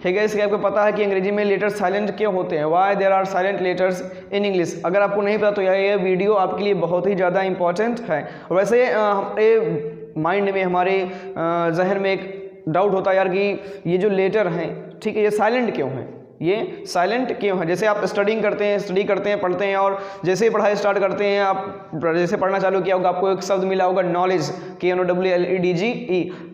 ठीक है। इसके आपको पता है कि अंग्रेजी में लेटर्स साइलेंट क्यों होते हैं, why there are silent letters in English. अगर आपको नहीं पता तो ये वीडियो आपके लिए बहुत ही ज़्यादा इंपॉर्टेंट है। और वैसे हमारे माइंड में, हमारे जहन में एक डाउट होता है यार कि ये जो लेटर हैं, ठीक है, ये साइलेंट क्यों हैं, ये साइलेंट क्यों है। जैसे आप स्टडी करते हैं, पढ़ते हैं, और जैसे ही पढ़ाई स्टार्ट करते हैं, आप जैसे पढ़ना चालू किया होगा, आपको एक शब्द मिला होगा नॉलेज, KNOWLEDGE।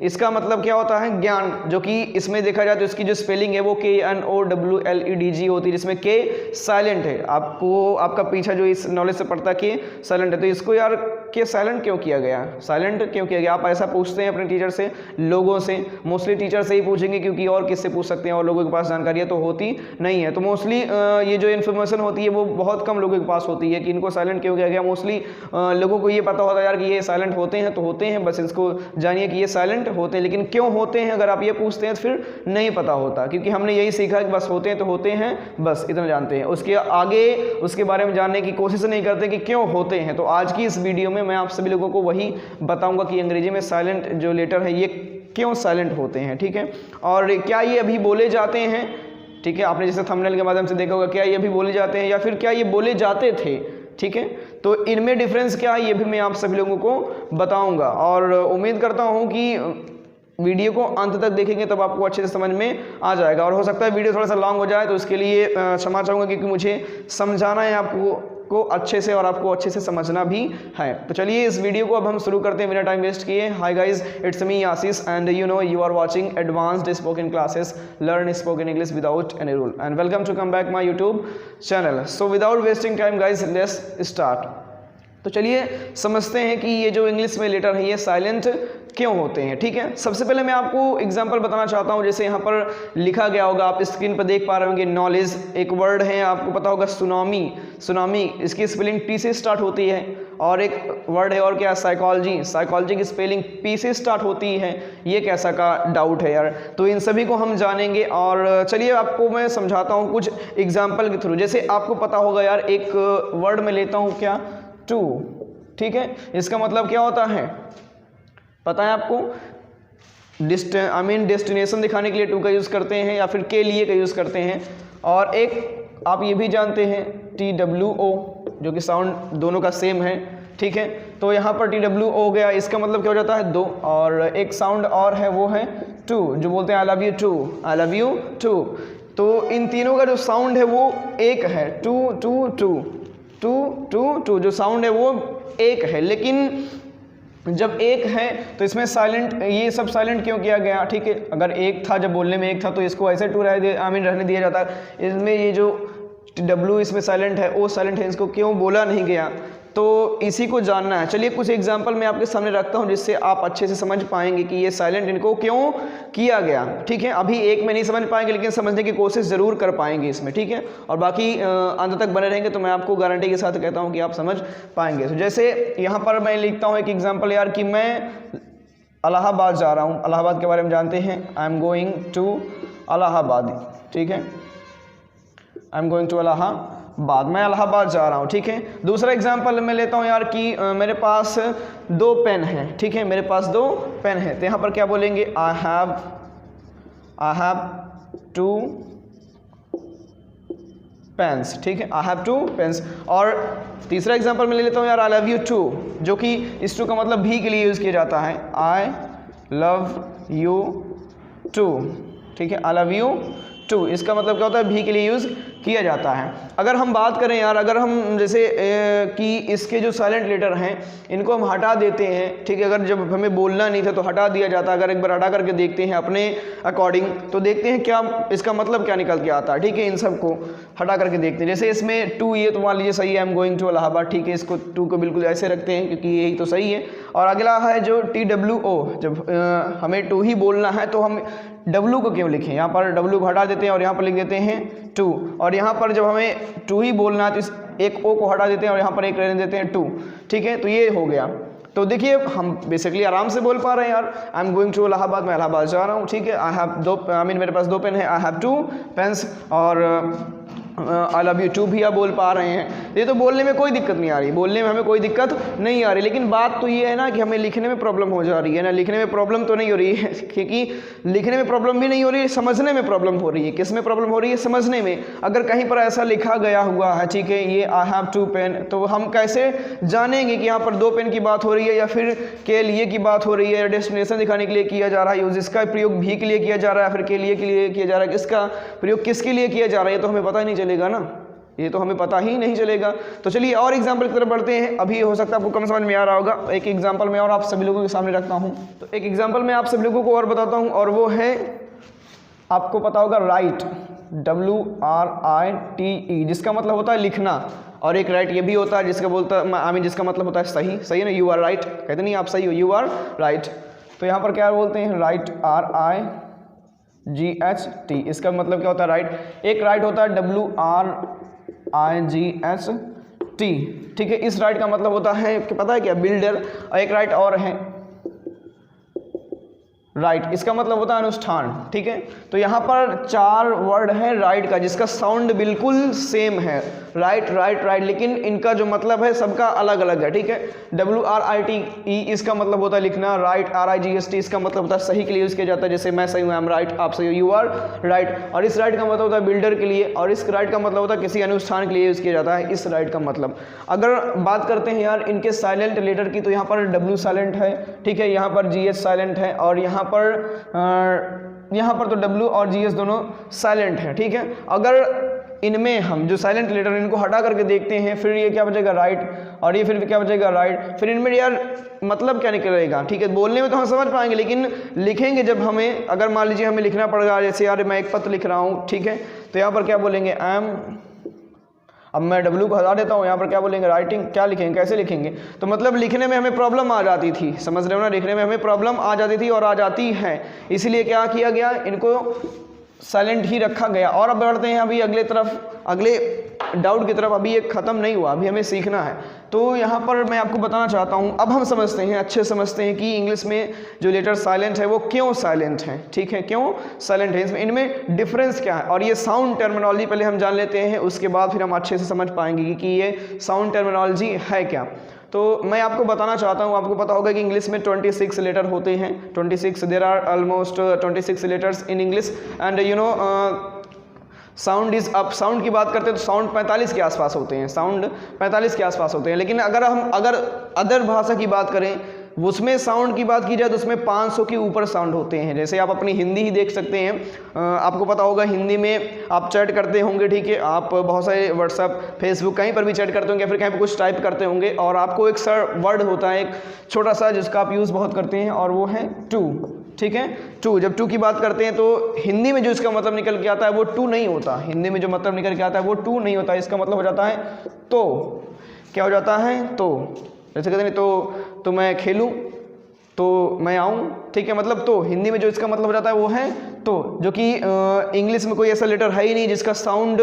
इसका मतलब क्या होता है, ज्ञान, जो कि इसमें देखा जाए तो इसकी जो स्पेलिंग है वो KNOWLEDG होती है, जिसमें K साइलेंट है। आपको आपका पीछा जो इस नॉलेज से पढ़ता कि साइलेंट है, तो इसको यार कि साइलेंट क्यों किया गया, साइलेंट क्यों किया गया। आप ऐसा पूछते हैं अपने टीचर से, लोगों से, मोस्टली टीचर से ही पूछेंगे, क्योंकि और किससे पूछ सकते हैं, और लोगों के पास जानकारी है तो होती नहीं है। तो मोस्टली ये जो इन्फॉर्मेशन होती है वो बहुत कम लोगों के पास होती है कि इनको साइलेंट क्यों किया गया। मोस्टली लोगों को ये पता होता है यार कि ये साइलेंट होते हैं तो होते हैं, बस इसको जानिए कि ये साइलेंट होते हैं। लेकिन क्यों होते हैं अगर आप ये पूछते हैं तो फिर नहीं पता होता, क्योंकि हमने यही सीखा कि बस होते हैं तो होते हैं, बस इतना जानते हैं। उसके आगे उसके बारे में जानने की कोशिश नहीं करते कि क्यों होते हैं। तो आज की इस वीडियो में मैं आप सभी लोगों को वही बताऊंगा कि अंग्रेजी में साइलेंट जो लेटर है ये क्यों साइलेंट होते हैं, ठीक है, और क्या ये अभी बोले जाते हैं, ठीक है। आपने जैसे थंबनेल के माध्यम से देखा होगा, क्या ये अभी बोले जाते हैं या फिर क्या ये बोले जाते थे, ठीक है। तो इनमें डिफरेंस क्या है ये भी मैं आप सभी लोगों को बताऊंगा, और उम्मीद करता हूं कि वीडियो को अंत तक देखेंगे तब आपको अच्छे से समझ में आ जाएगा। और हो सकता है वीडियो थोड़ा सा लॉन्ग हो जाए, तो इसके लिए क्षमा चाहूँगा, क्योंकि मुझे समझाना है आपको अच्छे से, और आपको अच्छे से समझना भी है। तो चलिए इस वीडियो को अब हम शुरू करते हैं बिना टाइम वेस्ट किए। Hi guys, it's me Ashish and you are watching advanced spoken classes, learn spoken English without any rule, and welcome to come back my YouTube channel. So without wasting time guys, let's start. तो चलिए समझते हैं कि ये जो English में letter है ये साइलेंट क्यों होते हैं, ठीक है। सबसे पहले मैं आपको एग्जांपल बताना चाहता हूँ। जैसे यहाँ पर लिखा गया होगा, आप स्क्रीन पर देख पा रहे होंगे, नॉलेज। एक वर्ड है, आपको पता होगा सुनामी, सुनामी, इसकी स्पेलिंग T से स्टार्ट होती है। और एक वर्ड है और क्या, साइकोलॉजी, साइकोलॉजी की स्पेलिंग P से स्टार्ट होती है। ये कैसा का डाउट है यार, तो इन सभी को हम जानेंगे। और चलिए आपको मैं समझाता हूँ कुछ एग्जाम्पल के थ्रू। जैसे आपको पता होगा यार, एक वर्ड में लेता हूँ क्या, टू, ठीक है। इसका मतलब क्या होता है पता है आपको, डेस्टिनेशन दिखाने के लिए टू का यूज़ करते हैं, या फिर के लिए का यूज़ करते हैं। और एक आप ये भी जानते हैं TWO, जो कि साउंड दोनों का सेम है, ठीक है। तो यहाँ पर TWO हो गया, इसका मतलब क्या हो जाता है, दो। और एक साउंड और है, वो है टू, जो बोलते हैं I love you too, I love you too. तो इन तीनों का जो साउंड है वो एक है, to to to to to two, जो साउंड है वो एक है। लेकिन जब एक है तो इसमें साइलेंट, ये सब साइलेंट क्यों किया गया, ठीक है। अगर एक था, जब बोलने में एक था, तो इसको ऐसे टू रहने दिया जाता। इसमें ये जो W इसमें साइलेंट है, O साइलेंट है, इसको क्यों बोला नहीं गया, तो इसी को जानना है। चलिए कुछ एग्जांपल मैं आपके सामने रखता हूं, जिससे आप अच्छे से समझ पाएंगे कि ये साइलेंट इनको क्यों किया गया, ठीक है। अभी एक में नहीं समझ पाएंगे, लेकिन समझने की कोशिश जरूर कर पाएंगे इसमें, ठीक है। और बाकी अंत तक बने रहेंगे तो मैं आपको गारंटी के साथ कहता हूं कि आप समझ पाएंगे। तो जैसे यहाँ पर मैं लिखता हूँ एक एग्जाम्पल यार, कि मैं इलाहाबाद जा रहा हूँ। इलाहाबाद के बारे में जानते हैं, I am going to Allahabad, ठीक है, I am going to Allahabad, मैं इलाहाबाद जा रहा हूँ, ठीक है। दूसरा एग्जांपल मैं लेता हूँ यार, कि मेरे पास दो पेन हैं, ठीक है, मेरे पास दो पेन हैं। तो यहाँ पर क्या बोलेंगे, आई हैव टू पेन्स, ठीक है, आई हैव टू पेन्स। और तीसरा एग्जांपल मैं ले लेता हूँ यार, आई लव यू टू, जो कि इस टू का मतलब भी के लिए यूज़ किया जाता है, आई लव यू टू, ठीक है, आई लव यू टू, इसका मतलब क्या होता है, भी के लिए यूज़ किया जाता है। अगर हम बात करें यार, अगर हम जैसे कि इसके जो साइलेंट लेटर हैं इनको हम हटा देते हैं, ठीक है। अगर जब हमें बोलना नहीं था तो हटा दिया जाता है। अगर एक बार हटा करके देखते हैं अपने अकॉर्डिंग, तो देखते हैं क्या इसका मतलब क्या निकल के आता है, ठीक है। इन सबको हटा करके देखते हैं। जैसे इसमें टू, ये तो मान लीजिए सही है, I am going to Allahabad, ठीक है, इसको टू को बिल्कुल ऐसे रखते हैं क्योंकि यही तो सही है। और अगला है जो TWO, जब हमें टू ही बोलना है तो हम W को क्यों लिखें, यहाँ पर W को हटा देते हैं और यहाँ पर लिख देते हैं टू। और यहाँ पर जब हमें टू ही बोलना है तो इस एक O को हटा देते हैं और यहाँ पर एक रहने देते हैं टू, ठीक है। तो ये हो गया। तो देखिए हम बेसिकली आराम से बोल पा रहे हैं यार, I am going to Allahabad, मैं इलाहाबाद जा रहा हूँ, ठीक है। आई हैव दो, मेरे पास दो पेन है, आई हैव टू पेन्स। और आई लव यू टू भी आप बोल पा रहे हैं। ये तो बोलने में कोई दिक्कत नहीं आ रही, बोलने में हमें कोई दिक्कत नहीं आ रही, लेकिन बात तो ये है ना कि हमें लिखने में प्रॉब्लम हो जा रही है ना। लिखने में प्रॉब्लम तो नहीं हो रही है, क्योंकि लिखने में प्रॉब्लम भी नहीं हो रही है, समझने में प्रॉब्लम हो रही है। किस में प्रॉब्लम हो रही है? समझने में। अगर कहीं पर ऐसा लिखा गया हुआ है, ठीक है, ये आई हैव टू पेन, तो हम कैसे जानेंगे कि यहाँ पर 2 पेन की बात हो रही है या फिर के लिए की बात हो रही है, या डेस्टिनेशन दिखाने के लिए किया जा रहा है यूज, इसका प्रयोग भी के लिए किया जा रहा है, फिर के लिए किया जा रहा है, इसका प्रयोग किसके लिए किया जा रहा है, ये तो हमें पता नहीं चलेगा ना, ये तो हमें पता ही नहीं चलेगा। तो चलिए और एग्जाम्पल की तरफ बढ़ते हैं। अभी हो सकता है आपको कम समझ में आ रहा होगा। एक एग्जाम्पल मैं और आप सभी लोगों के सामने रखता हूँ। तो एक एग्जाम्पल मैं आप सभी लोगों को और बताता हूँ, और वो है, आपको पता होगा राइट, WRITE, जिसका मतलब होता है लिखना, और एक राइट ये भी होता है जिसका जिसका मतलब होता है सही। सही है ना, यू आर राइट, कहते नहीं आप सही हो, यू आर राइट। तो यहाँ पर क्या बोलते हैं? राइट, RIGHT, इसका मतलब क्या होता है? राइट। एक राइट होता है WRIGHT, ठीक है। इस राइट का मतलब होता है कि पता है क्या? बिल्डर। और एक राइट और है राइट, इसका मतलब होता है अनुष्ठान, ठीक है। तो यहाँ पर 4 वर्ड है राइट का, जिसका साउंड बिल्कुल सेम है, राइट राइट राइट, लेकिन इनका जो मतलब है सबका अलग अलग है, ठीक है। WRITE इसका मतलब होता है लिखना, राइट। RIGHT इसका मतलब होता है सही के लिए यूज़ किया जाता है, जैसे मैं सही हूँ, आई एम राइट, आप सही हो, यू आर राइट। और इस राइट का मतलब होता है बिल्डर के लिए, और इस राइट का मतलब होता है किसी अनुष्ठान के लिए यूज़ किया जाता है, इस राइट का मतलब। अगर बात करते हैं यार इनके साइलेंट लेटर की, तो यहाँ पर W साइलेंट है, ठीक है, यहाँ पर GH साइलेंट है, और यहाँ पर तो W और GH दोनों साइलेंट है, ठीक है। अगर इनमें हम जो साइलेंट लेटर इनको हटा करके देखते हैं, फिर ये क्या बचेगा? राइट, और ये फिर क्या बचेगा? राइट। फिर इनमें यार मतलब क्या निकलेगा? ठीक है, बोलने में तो हम समझ पाएंगे, लेकिन लिखेंगे जब हमें, अगर मान लीजिए हमें लिखना पड़ेगा, जैसे यार मैं एक पत्र लिख रहा हूँ, ठीक है, तो यहाँ पर क्या बोलेंगे? अब मैं W को हटा देता हूँ, यहाँ पर क्या बोलेंगे? राइटिंग। क्या लिखेंगे? कैसे लिखेंगे? तो मतलब लिखने में हमें प्रॉब्लम आ जाती थी, समझ रहे हो ना, लिखने में हमें प्रॉब्लम आ जाती थी और आ जाती है, इसलिए क्या किया गया? इनको साइलेंट ही रखा गया। और अब बढ़ते हैं अभी अगले डाउट की तरफ। अभी ये ख़त्म नहीं हुआ, अभी हमें सीखना है। तो यहाँ पर मैं आपको बताना चाहता हूँ, अब हम समझते हैं, अच्छे समझते हैं कि इंग्लिश में जो लेटर साइलेंट है वो क्यों साइलेंट है, ठीक है, क्यों साइलेंट है, इसमें इनमें डिफरेंस क्या है, और ये साउंड टर्मिनोलॉजी पहले हम जान लेते हैं, उसके बाद फिर हम अच्छे से समझ पाएंगे कि ये साउंड टर्मिनोलॉजी है क्या। तो मैं आपको बताना चाहता हूँ, आपको पता होगा कि इंग्लिश में 26 लेटर होते हैं, 26, there are almost 26 letters in English, and you know sound is up. Sound की बात करते हैं तो साउंड 45 के आसपास होते हैं, साउंड 45 के आसपास होते हैं। लेकिन अगर अदर भाषा की बात करें, उसमें साउंड की बात की जाए तो उसमें 500 के ऊपर साउंड होते हैं। जैसे आप अपनी हिंदी ही देख सकते हैं, आपको पता होगा हिंदी में आप चैट करते होंगे, ठीक है, आप बहुत सारे व्हाट्सएप, फेसबुक कहीं पर भी चैट करते होंगे, फिर कहीं पर कुछ टाइप करते होंगे, और आपको एक वर्ड होता है, एक छोटा सा, जिसका आप यूज़ बहुत करते हैं, और वो है टू, ठीक है, टू। जब टू की बात करते हैं तो हिंदी में जो इसका मतलब निकल के आता है वो टू नहीं होता, हिंदी में जो मतलब निकल के आता है वो टू नहीं होता, इसका मतलब हो जाता है तो। क्या हो जाता है? तो। जैसे कहते हैं तो मैं खेलूं, तो मैं आऊं, ठीक है, मतलब तो। हिंदी में जो इसका मतलब हो जाता है वो है तो, जो कि इंग्लिश में कोई ऐसा लेटर है ही नहीं जिसका साउंड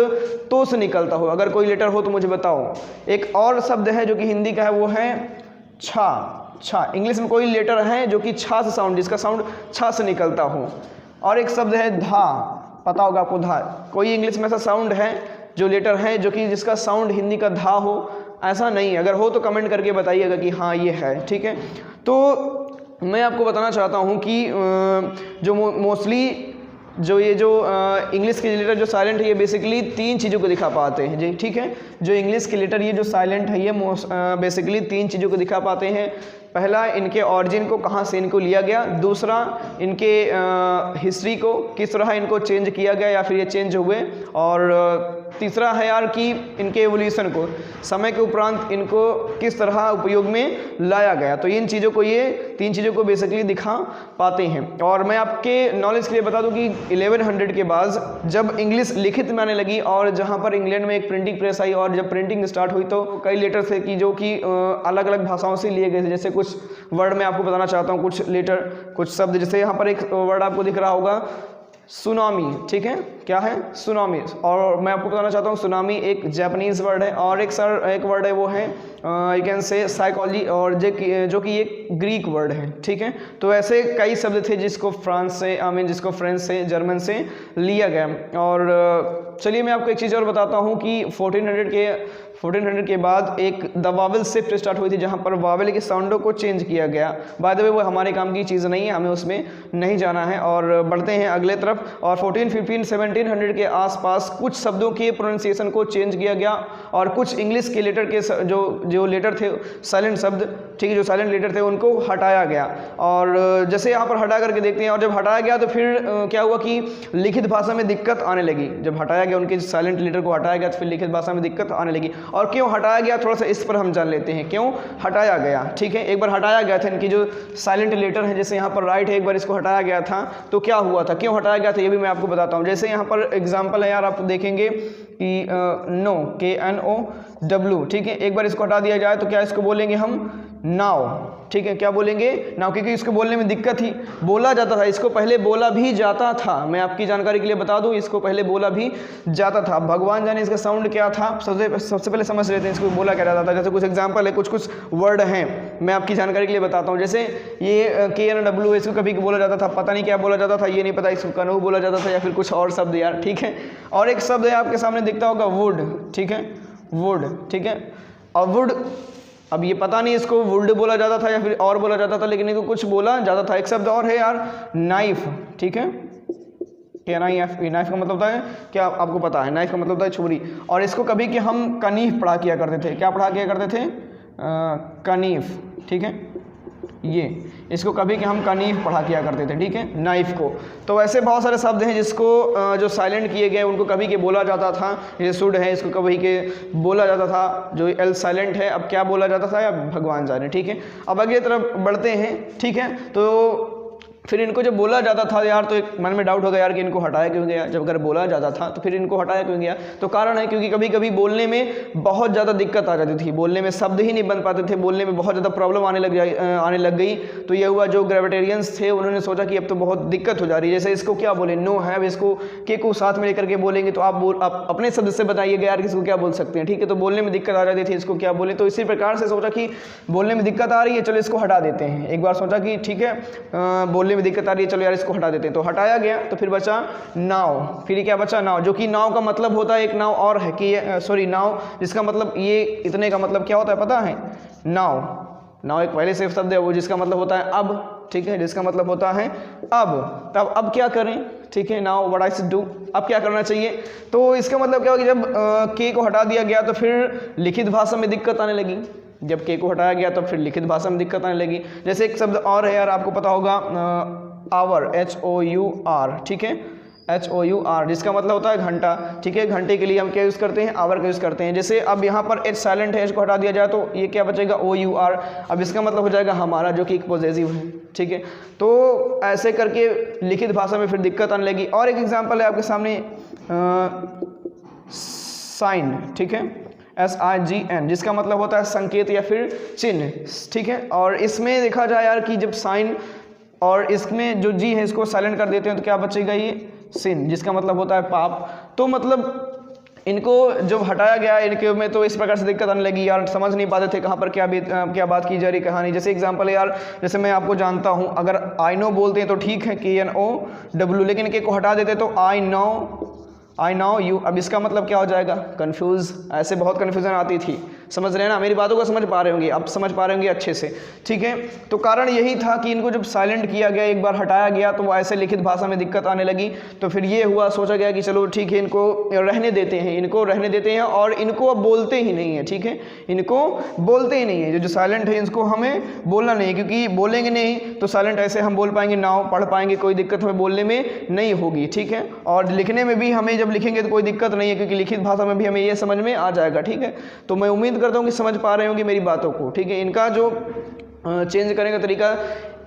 तो से निकलता हो। अगर कोई लेटर हो तो मुझे बताओ। एक और शब्द है जो कि हिंदी का है, वो है छा। छा, इंग्लिश में कोई लेटर है जो कि छा से साउंड, जिसका साउंड छा से निकलता हो। और एक शब्द है धा, पता होगा आपको धा। कोई इंग्लिश में ऐसा साउंड है जो लेटर है जो कि जिसका साउंड हिंदी का धा हो? ऐसा नहीं है। अगर हो तो कमेंट करके बताइएगा कि हाँ ये है, ठीक है। तो मैं आपको बताना चाहता हूँ कि जो मोस्टली जो ये जो इंग्लिश के लेटर जो साइलेंट है, ये बेसिकली 3 चीज़ों को दिखा पाते हैं जी, ठीक है। जो इंग्लिश के लेटर ये जो साइलेंट है, ये बेसिकली 3 चीज़ों को दिखा पाते हैं। पहला, इनके ऑरिजिन को, कहाँ से इनको लिया गया। दूसरा, इनके हिस्ट्री को, किस तरह इनको चेंज किया गया या फिर ये चेंज हुए। और तीसरा है यार कि इनके एवोल्यूशन को, समय के उपरांत इनको किस तरह उपयोग में लाया गया। तो इन चीज़ों को, ये 3 चीज़ों को बेसिकली दिखा पाते हैं। और मैं आपके नॉलेज के लिए बता दूं कि 1100 के बाद जब इंग्लिश लिखित में आने लगी, और जहां पर इंग्लैंड में एक प्रिंटिंग प्रेस आई, और जब प्रिंटिंग स्टार्ट हुई तो कई लेटर थे कि जो कि अलग अलग भाषाओं से लिए गए थे। जैसे कुछ वर्ड मैं आपको बताना चाहता हूँ, कुछ लेटर, कुछ शब्द। जैसे यहाँ पर एक वर्ड आपको दिख रहा होगा सुनामी, ठीक है, क्या है सुनामी। और मैं आपको बताना चाहता हूँ सुनामी एक जापानीज़ वर्ड है, और एक वर्ड है वो है यू कैन से साइकोलॉजी, और जो कि एक ग्रीक वर्ड है, ठीक है। तो ऐसे कई शब्द थे जिसको जिसको फ्रेंच से, जर्मन से लिया गया। और चलिए मैं आपको एक चीज़ और बताता हूँ कि 1400 के बाद एक द वावेल शिफ्ट स्टार्ट हुई थी, जहाँ पर वावेल के साउंडों को चेंज किया गया। बाय द वे वो हमारे काम की चीज़ नहीं है, हमें उसमें नहीं जाना है। और बढ़ते हैं अगले तरफ। और 1700 के आसपास कुछ शब्दों के प्रोनाउंसिएशन को चेंज किया गया, और कुछ इंग्लिश के लेटर के जो लेटर थे, साइलेंट शब्द, ठीक है, जो साइलेंट लेटर थे उनको हटाया गया। और जैसे यहाँ पर हटा करके देखते हैं, और जब हटाया गया तो फिर क्या हुआ कि लिखित भाषा में दिक्कत आने लगी। जब हटाया गया, उनके साइलेंट लेटर को हटाया गया, तो फिर लिखित भाषा में दिक्कत आने लगी। और क्यों हटाया गया, थोड़ा सा इस पर हम जान लेते हैं क्यों हटाया गया, ठीक है। एक बार हटाया गया था, इनकी जो साइलेंट लेटर है, जैसे यहाँ पर राइट है, एक बार इसको हटाया गया था, तो क्या हुआ था, क्यों हटाया गया था, ये भी मैं आपको बताता हूँ। जैसे यहाँ पर एग्जाम्पल है यार, आप देखेंगे कि नो, KNOW, ठीक है, एक बार इसको हटा दिया जाए तो क्या इसको बोलेंगे हम नाव, ठीक है, क्या बोलेंगे नाव, क्योंकि इसको बोलने में दिक्कत थी, बोला जाता था, इसको पहले बोला भी जाता था। मैं आपकी जानकारी के लिए बता दूं, इसको पहले बोला भी जाता था। भगवान जाने इसका साउंड क्या था, सबसे पहले समझ लेते हैं इसको बोला क्या जाता था। जैसे कुछ एग्जांपल है, कुछ वर्ड हैं, मैं आपकी जानकारी के लिए बताता हूँ। जैसे ये KNOW, इसको कभी बोला जाता था, पता नहीं क्या बोला जाता था, ये नहीं पता, इसको कनऊ बोला जाता था या फिर कुछ और शब्द यार, ठीक है। और एक शब्द है आपके सामने दिखता होगा वुड, ठीक है, वुड, ठीक है। और वुड, अब ये पता नहीं इसको वुड बोला जाता था या फिर और बोला जाता था, लेकिन इनको कुछ बोला जाता था। एक शब्द और है यार नाइफ, ठीक है, क्या नाइफ का मतलब होता है, क्या आपको पता है, नाइफ का मतलब होता है छुरी। और इसको कभी कि हम कनीफ पढ़ा किया करते थे, क्या पढ़ा किया करते थे, कनीफ, ठीक है, ये इसको कभी कि हम कनीफ पढ़ा किया करते थे, ठीक है, नाइफ को। तो ऐसे बहुत सारे शब्द हैं जिसको जो साइलेंट किए गए उनको कभी के बोला जाता था। ये सुड है, इसको कभी के बोला जाता था, जो एल साइलेंट है, अब क्या बोला जाता था या भगवान जाने, ठीक है। अब अगली तरफ बढ़ते हैं, ठीक है। तो फिर इनको जब बोला जाता था यार, तो एक मन में डाउट हो गया यार कि इनको हटाया क्यों गया। जब अगर बोला जाता था तो फिर इनको हटाया क्यों गया, तो कारण है क्योंकि कभी कभी बोलने में बहुत ज़्यादा दिक्कत आ जाती थी, बोलने में शब्द ही नहीं बन पाते थे, बोलने में बहुत ज़्यादा प्रॉब्लम आने लग गई। तो ये हुआ, जो ग्रेविटेरियंस थे उन्होंने सोचा कि अब तो बहुत दिक्कत हो जा रही है। जैसे इसको क्या बोले, नो है, इसको के को साथ में लेकर के बोलेंगे तो आप अपने शब्द से बताइएगा यार किसको क्या बोल सकते हैं, ठीक है। तो बोलने में दिक्कत आ जाती थी, इसको क्या बोले। तो इसी प्रकार से सोचा कि बोलने में दिक्कत आ रही है, चलो इसको हटा देते हैं। एक बार सोचा कि ठीक है बोलने में दिक्कत आ रही है, चलो यार इसको हटा देते हैं, तो हटाया गया। तो फिर बचा नाव, फिर क्या बचा नाव, जो कि नाव का मतलब होता है, एक नाव और है कि नाव जिसका मतलब ये इतने का मतलब क्या होता है पता है, नाव एक पहले से शब्द है वो, जिसका मतलब होता है अब, ठीक है, जिसका मतलब होता है अब। तब अब क्या करें, ठीक है, now what I should do, अब क्या करना चाहिए। तो इसका मतलब क्या होगा, जब के को हटा दिया गया तो फिर लिखित भाषा में दिक्कत आने लगी। जब के को हटाया गया तो फिर लिखित भाषा में दिक्कत आने लगी। जैसे एक शब्द और है यार, आपको पता होगा आवर, HOUR, ठीक है, HOUR, जिसका मतलब होता है घंटा, ठीक है। घंटे के लिए हम क्या यूज़ करते हैं, आवर का यूज़ करते हैं। जैसे अब यहाँ पर H साइलेंट है, H को हटा दिया जाए तो ये क्या बचेगा, OUR। अब इसका मतलब हो जाएगा हमारा, जो कि एक पॉजेसिव है, ठीक है। तो ऐसे करके लिखित भाषा में फिर दिक्कत आने लगी। और एक एग्जाम्पल है आपके सामने साइन, ठीक है, SIGN, जिसका मतलब होता है संकेत या फिर चिन्ह, ठीक है। और इसमें देखा जाए यार कि जब साइन और इसमें जो जी है इसको साइलेंट कर देते हैं तो क्या बचेगा, ये सिन, जिसका मतलब होता है पाप। तो मतलब इनको जब हटाया गया, इनके में तो इस प्रकार से दिक्कत आने लगी यार, समझ नहीं पाते थे कहाँ पर क्या बात की जा रही, कहानी। जैसे एग्जांपल है यार, जैसे मैं आपको जानता हूँ, अगर आई नो बोलते हैं तो ठीक है, KNOW, लेकिन के को हटा देते तो आई नो यू। अब इसका मतलब क्या हो जाएगा, कन्फ्यूज़। ऐसे बहुत कन्फ्यूजन आती थी, समझ रहे हैं ना, मेरी बातों को समझ पा रहे होंगे, अब समझ पा रहे होंगे अच्छे से, ठीक है। तो कारण यही था कि इनको जब साइलेंट किया गया, एक बार हटाया गया, तो वो ऐसे लिखित भाषा में दिक्कत आने लगी। तो फिर ये हुआ, सोचा गया कि चलो ठीक है, इनको रहने देते हैं, और इनको अब बोलते ही नहीं है, ठीक है, इनको बोलते ही नहीं है। जो साइलेंट है इसको हमें बोलना नहीं है, क्योंकि बोलेंगे नहीं तो साइलेंट ऐसे हम बोल पाएंगे, नाव पढ़ पाएंगे, कोई दिक्कत हमें बोलने में नहीं होगी, ठीक है। और लिखने में भी हमें जब लिखेंगे तो कोई दिक्कत नहीं है, क्योंकि लिखित भाषा में भी हमें ये समझ में आ जाएगा, ठीक है। तो मैं उम्मीद करता हूँ कि समझ पा रहे होंगे मेरी बातों को, ठीक है। इनका जो चेंज करने का तरीका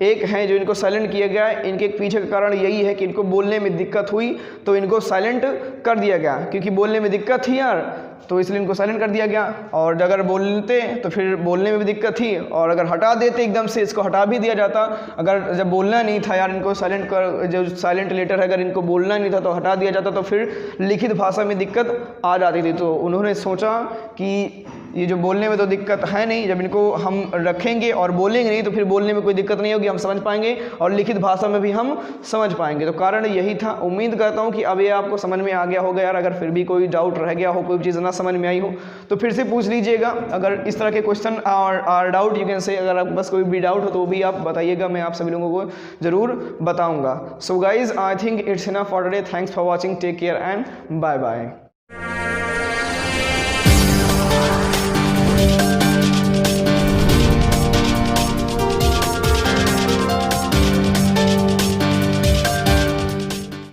एक हैं जो इनको साइलेंट किया गया है, इनके पीछे का कारण यही है कि इनको बोलने में दिक्कत हुई तो इनको साइलेंट कर दिया गया, क्योंकि बोलने में दिक्कत थी यार तो इसलिए इनको साइलेंट कर दिया गया। और अगर बोलते तो फिर बोलने में भी दिक्कत थी, और अगर हटा देते एकदम से, इसको हटा भी दिया जाता, अगर जब बोलना नहीं था यार इनको साइलेंट कर, जो साइलेंट लेटर है अगर इनको बोलना नहीं था तो हटा दिया जाता तो फिर लिखित भाषा में दिक्कत आ जाती थी। तो उन्होंने सोचा कि ये जो बोलने में तो दिक्कत है नहीं, जब इनको हम रखेंगे और बोलेंगे नहीं तो फिर बोलने में कोई दिक्कत नहीं होगी, हम समझ पाएंगे और लिखित भाषा में भी हम समझ पाएंगे। तो कारण यही था। उम्मीद करता हूँ कि अब ये आपको समझ में आ गया होगा यार। अगर फिर भी कोई डाउट रह गया हो, कोई चीज़ ना समझ में आई हो तो फिर से पूछ लीजिएगा। अगर इस तरह के क्वेश्चन और डाउट यू कैन से, अगर आप बस कोई भी डाउट हो तो वो भी आप बताइएगा, मैं आप सभी लोगों को ज़रूर बताऊँगा। So guys I think it's enough for today. Thanks for watching, take care and bye bye.